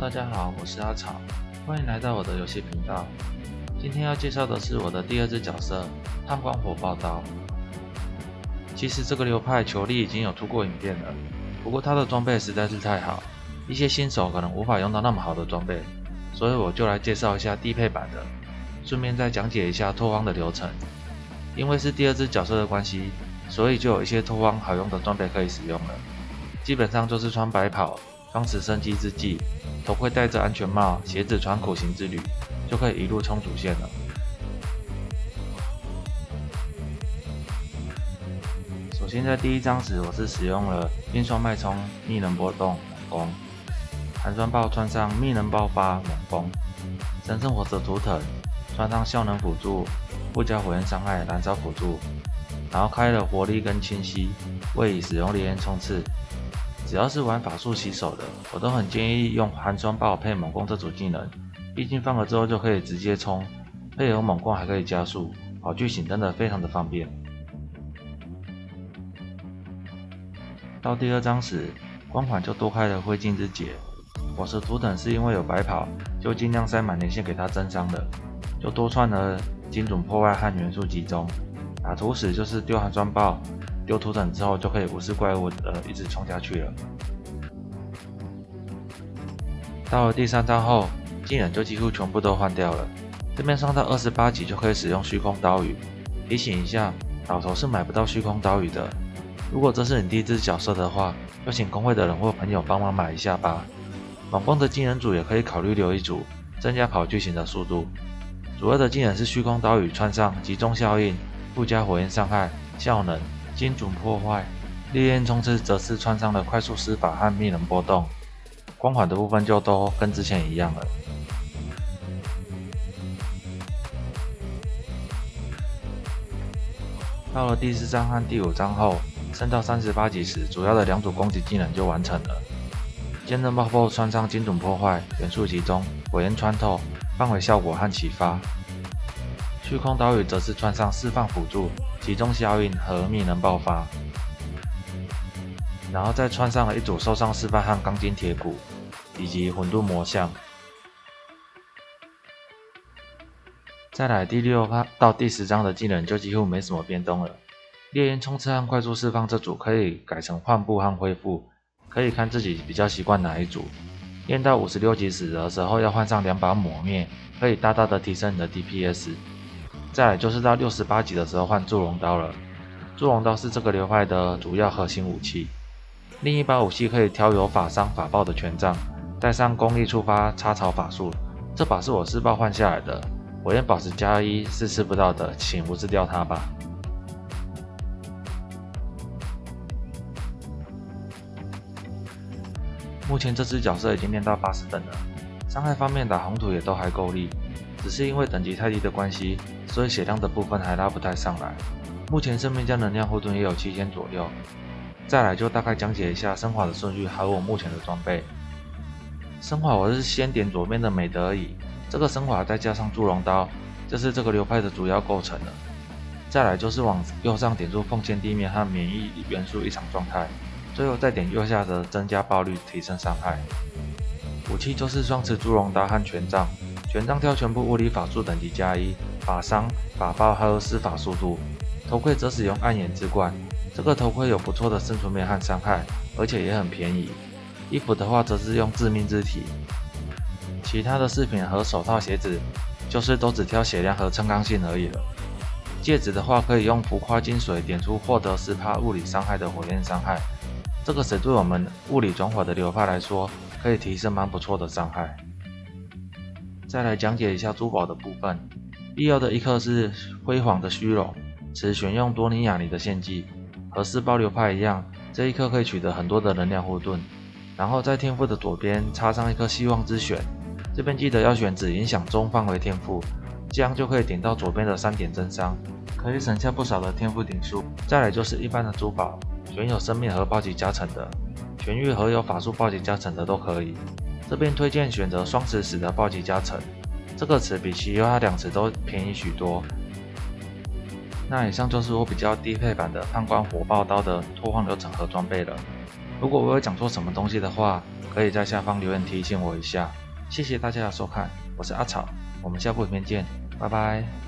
大家好，我是阿草，欢迎来到我的游戏频道。今天要介绍的是我的第二只角色探光火爆刀。其实这个流派球力已经有出过影片了，不过它的装备实在是太好，一些新手可能无法用到那么好的装备，所以我就来介绍一下低配版的，顺便再讲解一下拓荒的流程。因为是第二只角色的关系，所以就有一些拓荒好用的装备可以使用了。基本上就是穿白袍，方持生机之际，头盔戴着安全帽，鞋子穿苦行之旅，就可以一路冲主线了。首先在第一章时，我是使用了冰霜脉冲、密能波动、猛攻，寒霜炮穿上密能爆发、猛攻，神圣火蛇图腾穿上效能辅助、附加火焰伤害、燃烧辅助，然后开了活力跟清晰，为已使用烈焰冲刺。只要是玩法术洗手的，我都很建议用寒霜爆配猛攻这组技能，毕竟放了之后就可以直接冲，配合猛攻还可以加速，跑剧情真的非常的方便。到第二章时，光环就多开了灰烬之劫。火蛇图腾是因为有白袍，就尽量塞满连线给他增伤的，就多串了精准破坏和元素集中。打图时就是丢寒霜爆，丢图腾之后就可以无视怪物一直冲下去了。到了第三章后，技能就几乎全部都换掉了。这边上到28级就可以使用虚空岛屿。提醒一下，老头是买不到虚空岛屿的。如果这是你第一只角色的话，就请公会的人或朋友帮忙买一下吧。猛攻的技能组也可以考虑留一组，增加跑剧情的速度。主要的技能是虚空岛屿穿上集中效应，附加火焰伤害、效能、精准破坏。烈焰冲刺则是穿上了快速施法和密能波动。光环的部分就都跟之前一样了。到了第4章和第5章后，升到38级时，主要的2组攻击技能就完成了。坚韧爆破穿上精准破坏、元素集中、火焰穿透、范围效果和启发。虚空岛屿则是穿上释放辅助、集中效应和密能爆发，然后再穿上了一组受伤失败和钢筋铁骨，以及混沌魔像。再来第6到第10章的技能就几乎没什么变动了。烈焰冲刺和快速释放这组可以改成换步和恢复，可以看自己比较习惯哪一组。练到56级时的时候要换上2把抹灭，可以大大的提升你的 DPS。再来就是到68级的时候换祝融刀了。祝融刀是这个流派的主要核心武器。另一把武器可以挑有法伤法爆的权杖，带上功力触发插槽法术。这把是我施暴换下来的，火焰宝石+1是吃不到的，请无视掉它吧。目前这只角色已经练到80等了，伤害方面打红土也都还够力，只是因为等级太低的关系，所以血量的部分还拉不太上来。目前生命加能量护盾也有7000左右。再来就大概讲解一下升华的顺序，还有我目前的装备。升华我是先点左边的美德椅，这个升华再加上祝融刀，这是这个流派的主要构成了。再来就是往右上点出奉献地面和免疫元素异常状态，最后再点右下的增加爆率提升伤害。武器就是双持祝融刀和权杖，权杖跳全部物理法术等级+1，法伤、法爆和施法速度。头盔则使用暗眼之冠，这个头盔有不错的生存面和伤害，而且也很便宜。衣服的话则是用致命之体。其他的饰品和手套、鞋子就是都只挑血量和撑刚性而已了。戒指的话可以用浮夸金水点出获得10%物理伤害的火焰伤害，这个对我们物理转火的流派来说可以提升蛮不错的伤害。再来讲解一下珠宝的部分，必要的一颗是辉煌的虚荣，此选用多尼亚尼的献祭，和施暴流派一样，这一颗可以取得很多的能量护盾。然后在天赋的左边插上一颗希望之选，这边记得要选只影响中范围天赋，这样就可以点到左边的3点增伤，可以省下不少的天赋点数。再来就是一般的珠宝，选有生命和暴击加成的，全域和有法术暴击加成的都可以。这边推荐选择双持石的暴击加成，这个词比其他2词都便宜许多。那以上就是我比较低配版的判官火爆刀的拓荒流程和装备了。如果我有讲错什么东西的话，可以在下方留言提醒我一下。谢谢大家的收看，我是阿草，我们下部影片见，拜拜。